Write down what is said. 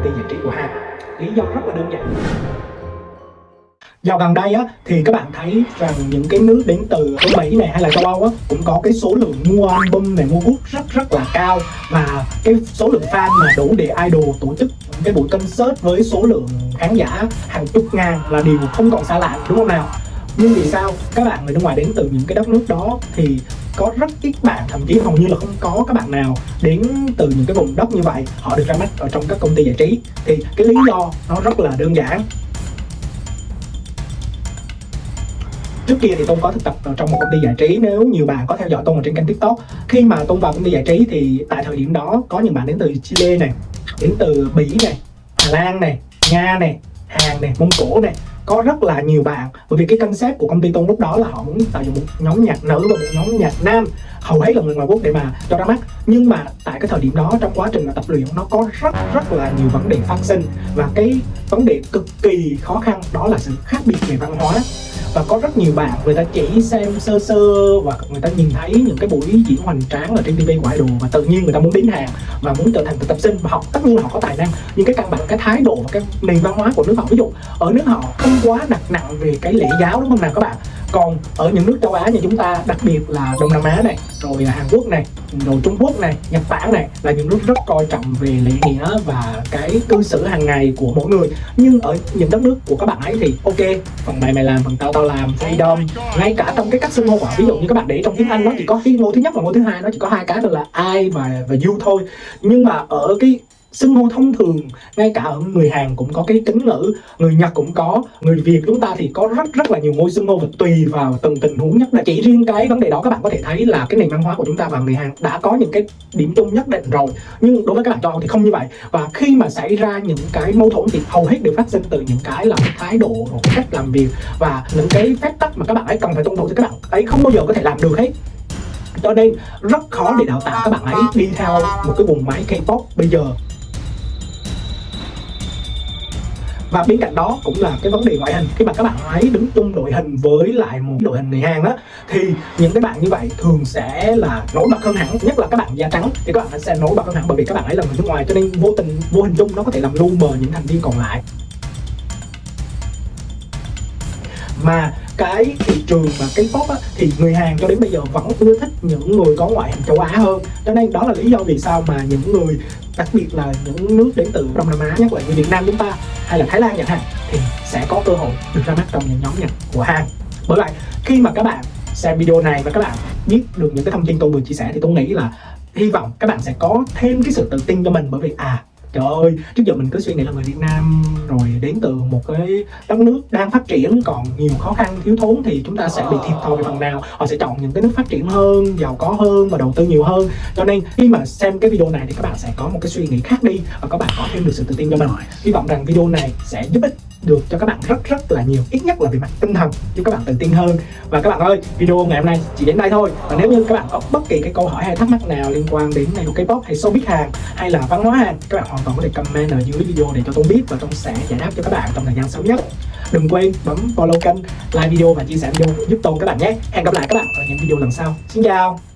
ty giải trí của Hàn. Lý do rất là đơn giản. Dạo gần đây á, thì các bạn thấy rằng những cái nước đến từ Âu Mỹ này hay là châu Âu á, cũng có cái số lượng mua album này, mua book rất là cao. Và cái số lượng fan mà đủ để idol tổ chức cái buổi concert với số lượng khán giả hàng chục ngàn là điều không còn xa lạ, đúng không nào? Nhưng vì sao các bạn người nước ngoài đến từ những cái đất nước đó thì có rất ít bạn, thậm chí hầu như là không có các bạn nào đến từ những cái vùng đất như vậy họ được ra mắt ở trong các công ty giải trí. Thì cái lý do nó rất là đơn giản. Trước kia thì Tôn có thực tập ở trong một công ty giải trí. Nếu nhiều bạn có theo dõi Tôn ở trên kênh TikTok, khi mà Tôn vào công ty giải trí thì tại thời điểm đó có những bạn đến từ Chile này, đến từ Bỉ này, Hà Lan này, Nga này, Hàn này, Mông Cổ này. Có rất là nhiều bạn, bởi vì cái concept của công ty Tôn lúc đó là họ muốn tạo dựng một nhóm nhạc nữ và một nhóm nhạc nam, hầu hết là người ngoài quốc để mà cho ra mắt. Nhưng mà tại cái thời điểm đó, trong quá trình tập luyện nó có rất là nhiều vấn đề phát sinh. Và cái vấn đề cực kỳ khó khăn đó là sự khác biệt về văn hóa. Và có rất nhiều bạn người ta chỉ xem sơ và người ta nhìn thấy những cái buổi diễn hoành tráng ở trên TV của idol và tự nhiên người ta muốn đến Hàn và muốn trở thành thực tập sinh. Và họ tất nhiên là họ có tài năng, nhưng cái căn bản cái thái độ và cái nền văn hóa của nước họ, ví dụ ở nước họ không quá đặt nặng về cái lễ giáo, đúng không nào các bạn? Còn ở những nước châu Á như chúng ta, đặc biệt là Đông Nam Á này, rồi Hàn Quốc này, rồi Trung Quốc này, Nhật Bản này, là những nước rất coi trọng về lễ nghĩa và cái cư xử hàng ngày của mỗi người. Nhưng ở những đất nước của các bạn ấy thì ok, phần này mày làm, phần tao làm, freedom. Ngay cả trong cái cách xưng hô của họ, ví dụ như các bạn để trong tiếng Anh nó chỉ có cái ngôi thứ nhất và ngôi thứ hai, nó chỉ có hai cái là I và you thôi. Nhưng mà ở cái xưng hô thông thường, ngay cả ở người Hàn cũng có cái kính ngữ, người Nhật cũng có, người Việt chúng ta thì có rất là nhiều ngôi xưng hô và tùy vào từng tình huống nhất định. Chỉ riêng cái vấn đề đó các bạn có thể thấy là cái nền văn hóa của chúng ta và người Hàn đã có những cái điểm chung nhất định rồi. Nhưng đối với các bạn châu Âu thì không như vậy. Và khi mà xảy ra những cái mâu thuẫn thì hầu hết đều phát sinh từ những cái là thái độ, cái cách làm việc và những cái phép tắc mà các bạn ấy cần phải tuân thủ, thì các bạn ấy không bao giờ có thể làm được hết. Cho nên rất khó để đào tạo các bạn ấy đi theo một cái vùng máy K-pop bây giờ. Và bên cạnh đó cũng là cái vấn đề ngoại hình. Khi mà các bạn ấy đứng chung đội hình với lại một đội hình người Hàn á, thì những cái bạn như vậy thường sẽ là nổi bật hơn hẳn. Nhất là các bạn da trắng thì các bạn sẽ nổi bật hơn hẳn, bởi vì các bạn ấy là người nước ngoài, cho nên vô hình chung nó có thể làm lu mờ những thành viên còn lại. Mà cái thị trường và cái pop á, thì người Hàn cho đến bây giờ vẫn ưa thích những người có ngoại hình châu Á hơn. Cho nên đó là lý do vì sao mà những người, đặc biệt là những nước đến từ Đông Nam Á, nhất là như Việt Nam chúng ta hay là Thái Lan chẳng hạn, thì sẽ có cơ hội được ra mắt trong những nhóm nhạc của Hàn. Bởi vậy khi mà các bạn xem video này và các bạn biết được những cái thông tin tôi vừa chia sẻ thì tôi nghĩ là hy vọng các bạn sẽ có thêm cái sự tự tin cho mình. Bởi vì trời ơi, trước giờ mình cứ suy nghĩ là người Việt Nam rồi đến từ một cái đất nước đang phát triển còn nhiều khó khăn thiếu thốn thì chúng ta sẽ bị thiệt thòi về phần nào. Họ sẽ chọn những cái nước phát triển hơn, giàu có hơn và đầu tư nhiều hơn. Cho nên khi mà xem cái video này thì các bạn sẽ có một cái suy nghĩ khác đi và các bạn có thêm được sự tự tin cho mình. Hy vọng rằng video này sẽ giúp ích được cho các bạn rất là nhiều, ít nhất là về mặt tinh thần, giúp các bạn tự tin hơn. Và các bạn ơi, video ngày hôm nay chỉ đến đây thôi. Và nếu như các bạn có bất kỳ cái câu hỏi hay thắc mắc nào liên quan đến idol K-pop hay showbiz Hàn hay là văn hóa Hàn, các bạn hoàn toàn có thể comment ở dưới video để cho tôi biết và tôi sẽ giải đáp cho các bạn trong thời gian sớm nhất. Đừng quên bấm follow kênh, like video và chia sẻ video giúp tôi các bạn nhé. Hẹn gặp lại các bạn ở những video lần sau. Xin chào.